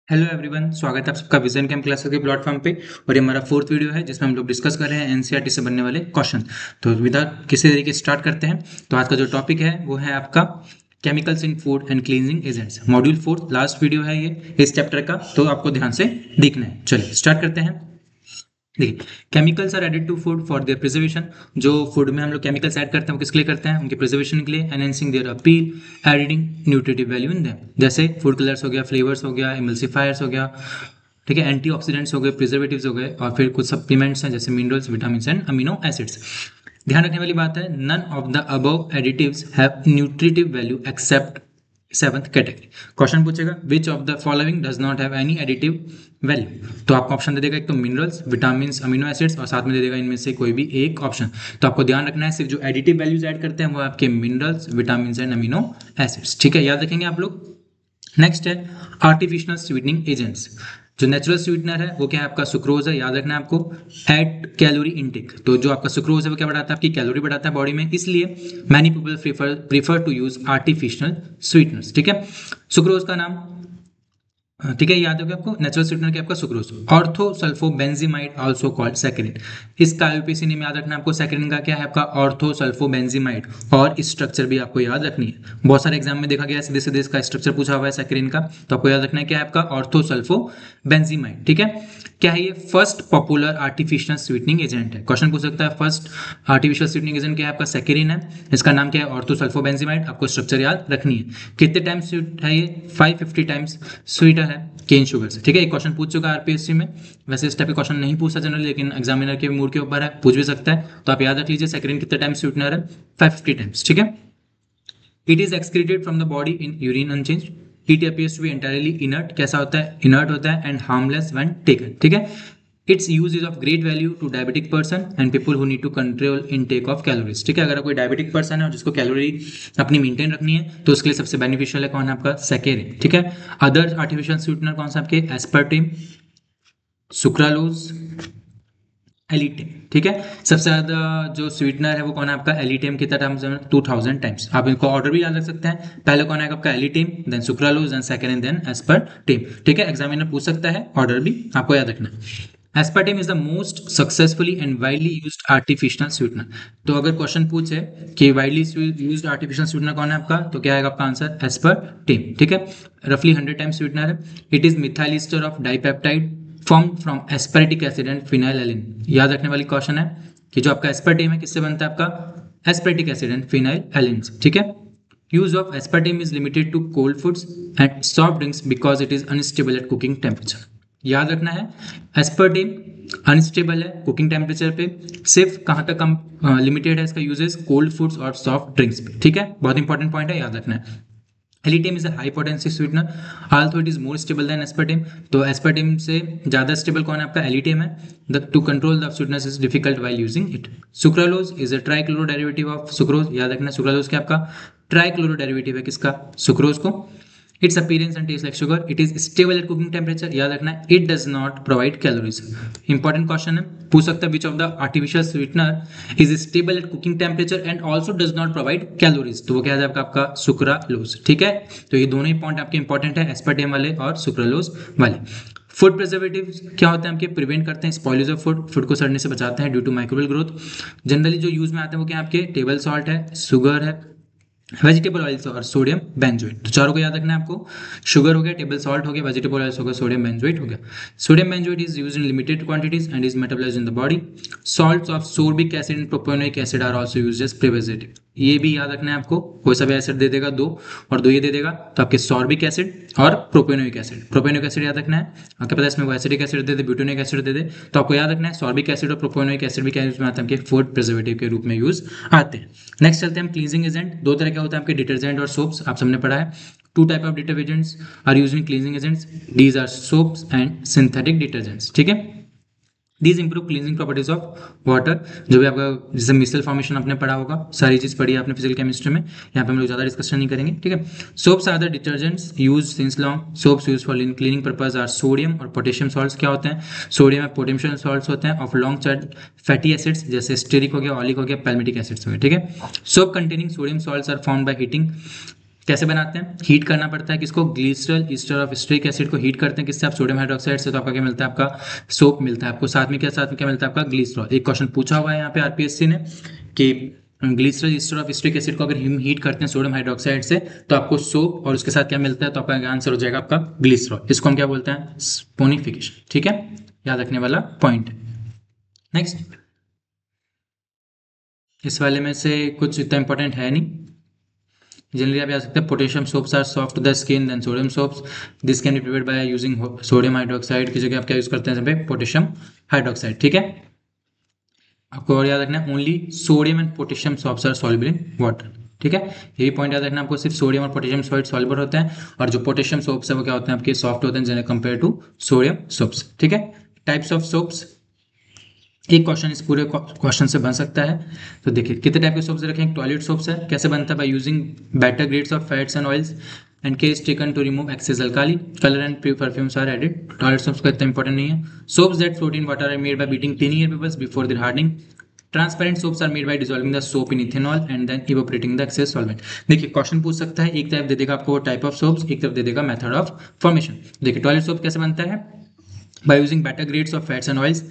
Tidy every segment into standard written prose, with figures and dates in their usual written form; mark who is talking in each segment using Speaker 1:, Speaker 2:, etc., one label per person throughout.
Speaker 1: Hello everyone, स्वागत है आप सबका विजन कैम क्लासेस के प्लेटफॉर्म पे। और ये हमारा फोर्थ वीडियो है जिसमें हम लोग डिस्कस कर रहे हैं एनसीईआरटी से बनने वाले क्वेश्चन। तो विदाउट किसी तरीके स्टार्ट करते हैं। तो आज का जो टॉपिक है वो है आपका chemicals in food and cleaning agents, module 4 last video है ये इस चैप्टर का, तो आपको ध्यान से देखना है। चलिए स्टार्ट करते हैं। देखिए, chemicals are added to food for their preservation. जो फूड में हम लोग केमिकल्स ऐड करते हैं वो किसके लिए करते हैं? उनके प्रिजर्वेशन के लिए। Enhancing their appeal, adding nutritive value in them, जैसे फूड कलर्स हो गया, फ्लेवर्स हो गया, एमल्सिफायर्स हो गया, ठीक है, एंटीऑक्सीडेंट्स हो गए, प्रिजर्वेटिव्स हो गए, और फिर कुछ सप्लीमेंट्स हैं जैसे minerals, vitamin and amino acids. ध्यान रखने वाली बात है, none of the above additives have nutritive value except seventh category. Question पूछेगा which of the following does not have any additive value. तो आपको ऑप्शन दे देगा, एक तो मिनरल्स, विटामिन, अमीनो एसिड्स, और साथ में दे देगा इनमें से कोई भी एक ऑप्शन। तो आपको ध्यान रखना है, सिर्फ जो एडिटिव वैल्यूज ऐड करते हैं वो आपके minerals, vitamin and amino acids, ठीक है, याद रखेंगे आप लोग। नेक्स्ट है आर्टिफिशियल स्वीटनिंग एजेंट्स। जो नेचुरल स्वीटनर है वो क्या है? आपका सुक्रोज है, याद रखना है आपको। एट कैलोरी इनटेक, तो जो आपका सुक्रोज है वो क्या बढ़ाता है? आपकी कैलोरी बढ़ाता है बॉडी में, इसलिए many people prefer to use artificial sweeteners, ठीक है। सुक्रोज का नाम, ठीक है, याद होगा आपको, नेचुरल स्वीटनर क्या आपका sucrose. Orthosulphobenzimide also called saccharin. इसका आईयूपीएसी नेम याद रखना है आपको। सैकरिन का क्या है? आपका ऑर्थोसल्फोबेंजीमाइड, और स्ट्रक्चर भी आपको याद रखनी है। बहुत सारे एग्जाम में देखा गया है सीधे सीधे इसका स्ट्रक्चर पूछा हुआ है सैकरिन का, तो आपको याद रखना है क्या है आपका? ऑर्थोसल्फोबेंजीमाइड, ठीक है। क्या है ये? First popular artificial sweetening agent है। क्वेश्चन पूछ सकता है फर्स्ट आर्टिफिशियल स्वीटनिंग एजेंट क्या है? आपका सैकरिन है। इसका नाम क्या है? ऑर्थोसल्फोबेंजीमाइड। आपको स्ट्रक्चर याद रखनी है। कितने टाइम्स स्वीट है ये? 550 टाइम्स स्वीटर है केन शुगर से, ठीक है। एक क्वेश्चन पूछ चुका है आरपीएससी में। वैसे इस टाइप के क्वेश्चन नहीं पूछता जनरली, लेकिन एग्जामिनर के मूड के ऊपर है, पूछ भी सकता है। तो आप याद रख लीजिए सैकरिन कितने टाइम्स स्वीटनर है? 550 टाइम्स, ठीक है। It is excreted from the body in urine unchange. It appears to be entirely inert. कैसा होता है? इनर्ट होता है एंड हार्मलेस व्हेन टेकन, ठीक है। Its use is of great value to diabetic person and people who need to control intake of calories, ठीक है। अगर कोई डायबिटिक पर्सन है और जिसको कैलोरी अपनी मेंटेन रखनी है तो उसके लिए सबसे बेनिफिशियल है कौन है? आपका सैकरिन, ठीक है। अदर आर्टिफिशियल स्वीटनर कौन सा? आपके एस्पर्टिम, सुक्रालोज, एलिटेम, ठीक है। सबसे ज्यादा जो स्वीटनर है वो कौन है? आपका एलिटेम। कितना टाइम्स? 2000 टाइम्स। आप इनको ऑर्डर भी याद रख सकते हैं। पहले कौन है आपका? Alitame, then sucralose, then second, then aspartame, ठीक है। एग्जामिनर पूछ सकता है, ऑर्डर भी आपको याद रखना है। Aspartame is the most successfully and widely used artificial sweetener. तो अगर क्वेश्चन पूछे कि वाइडली यूज्ड आर्टिफिशियल स्वीटनर कौन है आपका, तो क्या आएगा आपका आंसर? एस्पर्टिम, ठीक है। रफली 100 टाइम्स स्वीटनर है। It is methyl ester of dipeptide formed from aspartic acid and phenylalanine. याद रखने वाली क्वेश्चन है कि जो आपका एस्पर्टिम है किससे बनता है? आपका एस्पर्टिक एसिड एंड फिनाइलएलिन, ठीक है। Use of aspartame is limited to cold foods and soft drinks because it is unstable at cooking temperature. याद रखना है, एस्पर्टिम अनस्टेबल है कुकिंग टेम्परेचर पे। सिर्फ कहाँ तक हम लिमिटेड है इसका यूजेस? कोल्ड फूड्स और सॉफ्ट ड्रिंक्स पे, ठीक है। बहुत इंपॉर्टेंट पॉइंट है, याद रखना है। Alitame is a high potency sweetener, although it is more stable than aspartame। तो एस्पर्टिम से ज्यादा स्टेबल कौन है? आपका एलिटेम है। To control the sweetness is difficult while using it। Sucralose is a trichloro derivative of sucrose. याद रखना, sucralose क्या आपका? ट्राइक्लोरो डेरिवेटिव है किसका? सुक्रोज को। It's appearance and taste like sugar. It is stable at cooking temperature. याद रखना है, it does not provide calories. Important question है, पूछ सकता है विच of the artificial sweetener is stable at cooking temperature and also does not provide calories. तो वो क्या है आपका? आपका सुक्रालोज, ठीक है। तो ये दोनों ही पॉइंट आपके इंपॉर्टेंट है, एस्पर्टेम वाले और सुक्रालोज वाले। फूड प्रिजर्वेटिव क्या होते हैं? आपके प्रिवेंट करते हैं स्पॉइलेज ऑफ फूड, फूड को सड़ने से बचाते हैं due to microbial growth. Generally जो यूज में आते हैं वो क्या आपके? टेबल सॉल्ट है, शुगर है, वेजिटेबल ऑयल्स और सोडियम बेंजोएट। तो चारों को याद रखना है आपको। शुगर हो गया, टेबल सॉल्ट हो गया, वेजिटेबल ऑयल्स हो गया, सोडियम बेंजोएट हो गया। Sodium benzoate is used in limited quantities and is metabolised in the body. Salts of sorbic acid and propanoic acid are also used as preservative. ये भी याद रखना है आपको। कोई सा भी एसिड दे देगा दो, और दो ये दे देगा, तो आपके सॉर्बिक एसिड और प्रोपेनोइक एसिड। प्रोपेनोइक एसिड याद रखना है, आपके पता है इसमें वो एसिडिक एसिड दे दे, ब्यूटेनिक एसिड दे दे, तो आपको याद रखना है सॉर्बिक एसिड और प्रोपेनोइक एसिड भी क्या यूज में आते हैं? आपके फूड प्रिजर्वेटिव के रूप में यूज आते हैं। नेक्स्ट चलते हैं हम क्लींजिंग एजेंट। दो तरह के होते हैं आपके, डिटर्जेंट और सोप्स। आप सबने पढ़ा है। Two type of detergents are used in cleansing agents, these are soaps and synthetic detergents, ठीक है। These improve cleaning properties of water. जो भी आपका जैसे मिसल फॉर्मेशन आपने पढ़ा होगा, सारी चीज पढ़ी है आपने फिजिकल केमिस्ट्री में, यहाँ पे हम लोग ज्यादा डिस्कशन नहीं करेंगे, ठीक है। Soaps are the detergents use since long. Soaps use for cleaning purpose are sodium और पोटेशियम सॉल्ट्स। क्या होते हैं? सोडियम और पोटेशियम सॉल्ट्स होते हैं of long chain fatty acids, जैसे स्टेरिक हो गया, ऑलिक हो गया, पैल्मिटिक एसिड्स हो गए, ठीक है। Soap containing sodium salts are formed by heating कैसे बनाते हैं, हीट करना पड़ता है किसको, glycerol ester of stearic acid को हीट करते हैं किससे, आप सोडियम हाइड्रोक्साइड से, तो आपका क्या मिलता है, आपका सोप मिलता है आपको, साथ में क्या मिलता है आपका ग्लिसरॉल। एक क्वेश्चन पूछा हुआ है यहाँ पे आरपीएससी ने कि glycerol ester of stearic acid को अगर हम हीट करते हैं सोडियम हाइड्रोक्साइड से तो आपको सोप और उसके साथ क्या मिलता है, तो आपका आंसर हो जाएगा आपका ग्लिसरॉल। इसको हम क्या बोलते हैं, स्पोनिफिकेशन। ठीक है, याद रखने वाला पॉइंट। नेक्स्ट, इस वाले में से कुछ इतना इंपॉर्टेंट है नहीं, जनरली आप याद सकते हैं potassium soaps are soft to the skin then sodium soaps, this can be prepared by using sodium hydroxide की जगह आप क्या यूज करते हैं, पोटेशियम हाइड्रोक्साइड। ठीक है, आपको और याद रखना है only sodium and potassium soaps are soluble in water. ठीक है, यही पॉइंट याद रखना आपको, सिर्फ सोडियम और पोटेशियम सॉल्ट सॉल्युबल होते हैं और जो पोटेशियम सोप्स है वो क्या होते हैं आपके सॉफ्ट होते हैं generally compare to sodium soaps. ठीक है, टाइप्स ऑफ सोप्स, एक क्वेश्चन इस पूरे क्वेश्चन से बन सकता है। तो देखिए कितने टाइप के सोप्स रखे हैं, टॉयलेट सोप्स है, कैसे बनता है, by using better grades of fats and oils and care is taken to remove excess alkali, colour and perfumes are added. Toilet soaps का इतना इंपॉर्टेंट नहीं है। Soaps that float in water are made by beating tiny air bubbles before their hardening. Transparent soaps are made by dissolving the soap in ethanol and then evaporating the excess solvent. देखिए question पूछ सकता है, एक तरफ दे देगा आपको type of soaps, एक तरफ दे देगा मेथड ऑफ फॉर्मेशन। देखिए टॉयलेट सोप कैसे बनता है, by using better grades of fats and oils.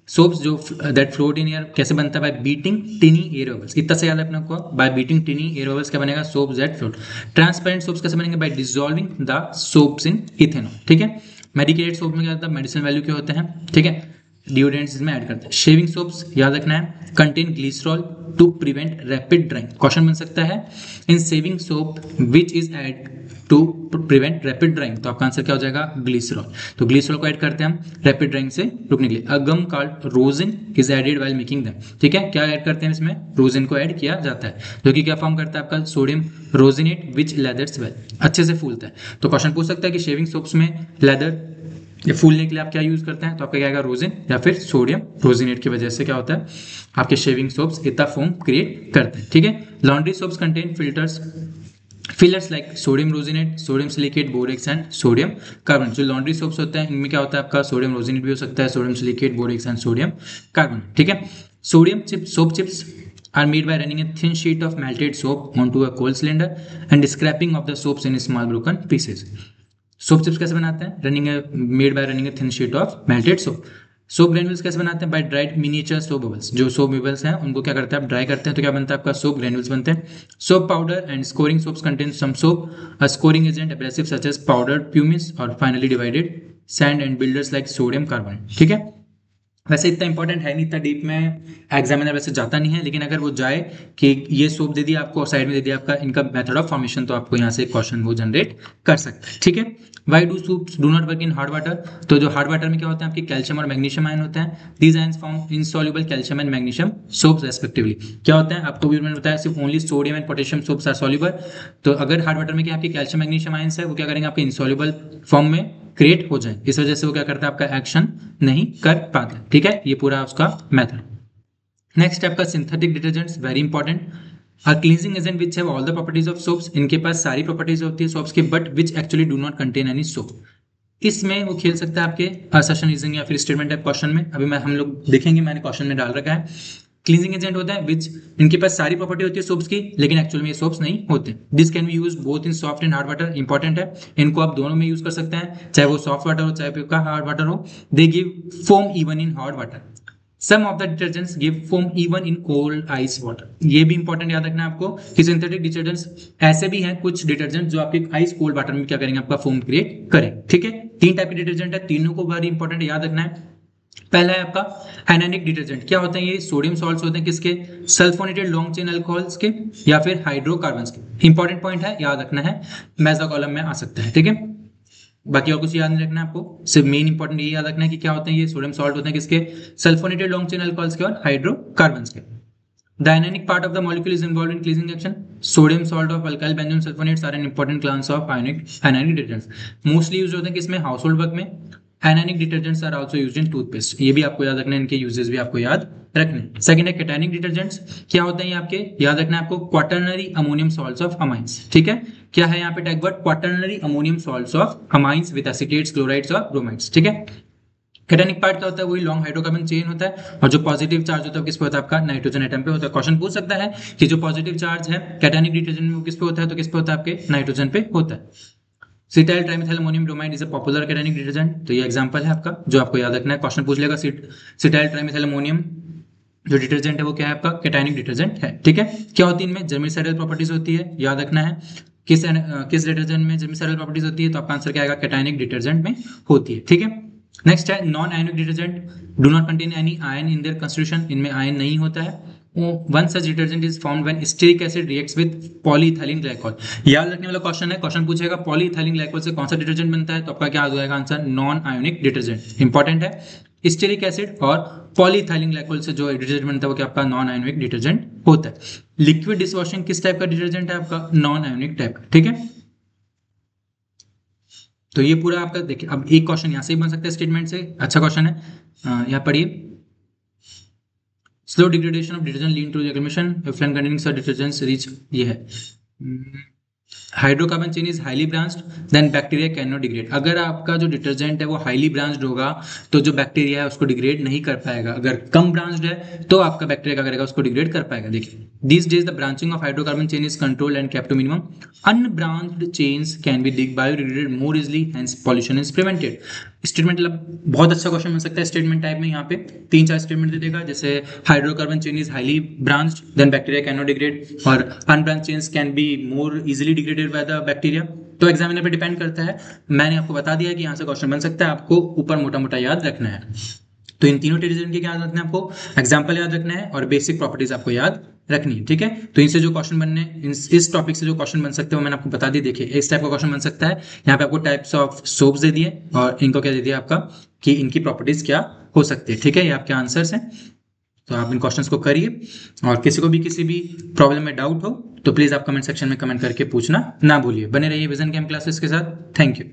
Speaker 1: Soaps जो दैट फ्लोट इन एयर कैसे बनता है, bye beating tiny air bubbles, इतना से याद रखना आपको, bye beating tiny air bubbles क्या बनेगा, soaps that float. Transparent soaps कैसे बनेंगे, bye dissolving the soaps in ethanol. ठीक है, मेडिकेटेड सोप में क्या होता है, मेडिसिनल वैल्यू के होते हैं। ठीक है, डिओड्रेंट्स इसमें ऐड करते हैं। शेविंग सोप्स याद रखना है, contain glycerol to prevent rapid drying. Question बन सकता है, in shaving soap which is add to prevent rapid drying, तो आपका आंसर क्या हो जाएगा, ग्लिसरॉल। तो ग्लिसरॉल को ऐड करते हैं हम रैपिड ड्राइंग से रुकने के लिए। A gum called rosin is added while making them. ठीक है, क्या ऐड करते हैं इसमें, रोजिन को ऐड किया जाता है जो कि क्या फॉर्म करता है आपका सोडियम रोजिनेट विच लेदर्स वेल, अच्छे से फूलता है। तो क्वेश्चन पूछ सकता है कि शेविंग सोप्स में लेदर ये फूलने के लिए आप क्या यूज करते हैं, तो आपका क्या आएगा, रोजिन या फिर सोडियम रोजिनेट की वजह से क्या होता है आपके शेविंग सोप्स इतना फोम क्रिएट करते हैं। ठीक है, laundry soaps contain fillers like sodium rosinate, sodium silicate, borax and sodium carbon. जो लॉन्ड्री सोप्स होते हैं इनमें क्या होता है आपका सोडियम रोजिनेट भी हो सकता है, sodium silicate, borax and sodium carbon. ठीक है, sodium soap chips are made by running a thin sheet of melted soap onto a coal cylinder and scraping of the soaps in small broken pieces. Soap chips कैसे बनाते हैं, made by running a thin sheet of melted soap. Soap granules कैसे बनाते हैं, by dried miniature soap bubbles. जो soap bubbles हैं उनको क्या करते हैं आप ड्राई करते हैं तो क्या बनता है आपका सोप ग्रेन्यूल्स बनते हैं। Soap powder and scouring soaps contain some soap a scouring agent abrasive such as powdered pumice और finely divided sand and builders like sodium carbonate. ठीक है, वैसे इतना इंपॉर्टेंट है नहीं, इतना डीप में एग्जामिनर वैसे जाता नहीं है, लेकिन अगर वो जाए कि ये सोप दे दिया आपको और साइड में दे दिया आपका इनका मेथड ऑफ फॉर्मेशन, तो आपको यहाँ से क्वेश्चन वो जनरेट कर सकता है। ठीक है, why do soaps do not work in hard water, तो जो हार्ड वाटर में क्या होता है आपके कैल्शियम और मैग्नीशियम आयन होते हैं। These ions form insoluble calcium and magnesium soaps respectively. क्या होता है आपको भी मैंने बताया, सिर्फ only sodium and potassium soaps are soluble. तो अगर हार्ड वाटर में क्या आपके कैल्शियम मैग्नीशियम आयन्स है वो क्या करेंगे आपके इनसॉल्युबल फॉर्म में क्रिएट हो जाए, इस वजह से वो क्या करता है आपका एक्शन नहीं कर पाता। ठीक है, ये पूरा उसका मेथड। नेक्स्ट आपका synthetic detergents, very important. Are cleansing agent which have all the properties of soaps, इनके पास सारी प्रॉपर्टीज होती है सोप्स की, but which actually do not contain any soap. इसमें वो खेल सकता है आपके असर्शन रीजनिंग या फिर स्टेटमेंट टाइप क्वेश्चन में। अभी हम लोग देखेंगे, मैंने क्वेश्चन में डाल रखा है। क्लींजिंग एजेंट होता है विच, इनके पास सारी प्रॉपर्टी होती है सोप्स की, लेकिन एक्चुअल में ये सोप्स नहीं होते। This can B use both in soft and hard water, important है, इनको आप दोनों में यूज कर सकते हैं, चाहे वो सॉफ्ट वाटर हो चाहे आपका हार्ड वाटर हो। They give foam even in hot water, some of the detergents give foam even in cold ice water. ये भी इंपॉर्टेंट याद रखना है आपको कि सिंथेटिक डिटर्जेंट्स ऐसे भी हैं कुछ डिटर्जेंट जो आपके आइस कोल्ड वाटर में क्या करेंगे आपका फोम क्रिएट करें। ठीक है, तीन टाइप के डिटर्जेंट है, तीनों को वेरी इंपॉर्टेंट याद रखना है। पहला है आपका एनानिक डिटर्जेंट, क्या होते हैं ये, सोडियम सॉल्ट्स होते हैं किसके, सल्फोनेटेड लॉन्ग चेन अल्कोहल्स के या फिर हाइड्रोकार्बन्स के। इंपॉर्टेंट पॉइंट है, याद रखना है, मेजा कॉलम में आ सकता है। ठीक है, बाकी और कुछ याद नहीं रखना है आपको, सिर्फ मेन इंपॉर्टेंट ये याद रखना है कि क्या होते हैं ये सोडियम सॉल्ट होते हैं किसके, सल्फोनेटेड लॉन्ग चेन अल्कोहल्स के और हाइड्रोकार्बन्स के। The ionic part of the molecule is involved in cleansing action. Sodium salt of alkyl benzene sulfonates are an important class of ionic detergents. Mostly used होते हैं किसमें, household work में। Anionic detergents are also used in toothpaste. ये भी आपको याद रखना है, इनके यूजेस भी आपको याद रखने। सेकंड है कैटायनिक डिटर्जेंट्स, क्या होते हैं ये आपके, याद रखना है आपको, quaternary ammonium salts of amines. ठीक है, क्या है यहाँ पे tag word, quaternary ammonium salts of amines with acetates, chlorides और ब्रोमाइड्स। ठीक है, कैटायनिक पार्ट क्या होता है, वही लॉन्ग हाइड्रोकार्बन चेन होता है, और जो पॉजिटिव चार्ज होता है किस पे होता है, आपका नाइट्रोजन एटम पे होता है। क्वेश्चन पूछ सकता है कि जो पॉजिटिव चार्ज है कैटायनिक डिटर्जेंट में वो किस पे होता है, तो किस पे होता है, आपके नाइट्रोजन पे होता है। Cetyl trimethyl ammonium bromide is a popular cationic detergent, तो ये एग्जांपल है आपका जो आपको याद रखना है। क्वेश्चन पूछ लेगा सिटाइल ट्राइमेथिल अमोनियम जो डिटर्जेंट है वो क्या है, आपका कैटायनिक डिटर्जेंट है। ठीक है, क्या होती है इनमें, जर्मिसाइडल प्रॉपर्टीज होती है, याद रखना है। किस डिटर्जेंट में जर्मिसाइडल प्रॉपर्टीज होती है, तो आपका आंसर क्या आएगा, कैटायनिक डिटर्जेंट में होती है। ठीक है, नेक्स्ट है non ionic detergent do not contain any ion in their constitution, इनमें आयन नहीं होता है। One such detergent is found when stearic acid reacts with polyethylene glycol, याद रखने वाला क्वेश्चन है। क्वेश्चन पूछेगा पॉलीइथाइलिन ग्लाइकॉल से कौन सा डिटर्जेंट बनता है, तो आपका क्या आ जाएगा answer, non ionic detergent. Important है, स्टीरिक एसिड और पॉलीइथाइलिन ग्लाइकॉल से जो डिटर्जेंट बनता है वो क्या आपका नॉन आयोनिक डिटर्जेंट होता है। लिक्विड डिशवॉशिंग किस टाइप का डिटर्जेंट है, आपका नॉन आयोनिक टाइप का। ठीक है, तो ये पूरा आपका देखिए, अब एक क्वेश्चन यहाँ से भी बन सकता है स्टेटमेंट से, अच्छा क्वेश्चन है। यहाँ पढ़िए, slow degradation of detergent lead to accumulation flame containing such detergents reach, ये है hydrocarbon chain is highly branched then bacteria can not degrade. अगर आपका जो डिटर्जेंट है वो हाईली ब्रांच्ड होगा तो जो बैक्टीरिया है उसको डिग्रेड नहीं कर पाएगा, अगर कम ब्रांच्ड है तो आपका बैक्टीरिया क्या करेगा, उसको डिग्रेड कर पाएगा। देखिए, this days the branching of hydrocarbon chain is controlled and kept to minimum, unbranched chains can be biodegraded more easily, hence pollution is prevented. Statement मतलब बहुत अच्छा क्वेश्चन बन सकता है स्टेटमेंट टाइप में। यहाँ पे 3-4 स्टेटमेंट दे देगा, जैसे hydrocarbon chain is highly branched then bacteria can not degrade, और unbranched chains can be more easily degraded by the bacteria. तो एग्जामिनर पे डिपेंड करता है, मैंने आपको बता दिया कि यहाँ से क्वेश्चन बन सकता है, आपको ऊपर मोटा मोटा याद रखना है। तो इन तीनों डिटर्जेंट के क्या याद रखना है, आपको एग्जाम्पल याद रखना है और बेसिक प्रॉपर्टीज आपको याद रखनी है। ठीक है, तो इनसे जो क्वेश्चन बनने, इस टॉपिक से जो क्वेश्चन बन सकते हो मैंने आपको बता दी। देखिए, इस टाइप का क्वेश्चन बन सकता है, यहाँ पे आपको टाइप्स ऑफ सोप्स दे दिए और इनको क्या दे दिया आपका कि इनकी प्रॉपर्टीज क्या हो सकती है। ठीक है, ये आपके आंसर्स हैं, तो आप इन क्वेश्चंस को करिए, और किसी को भी किसी भी प्रॉब्लम में डाउट हो तो प्लीज आप कमेंट सेक्शन में कमेंट करके पूछना ना भूलिए। बने रहिए विजन गेम क्लासेस के साथ। Thank you.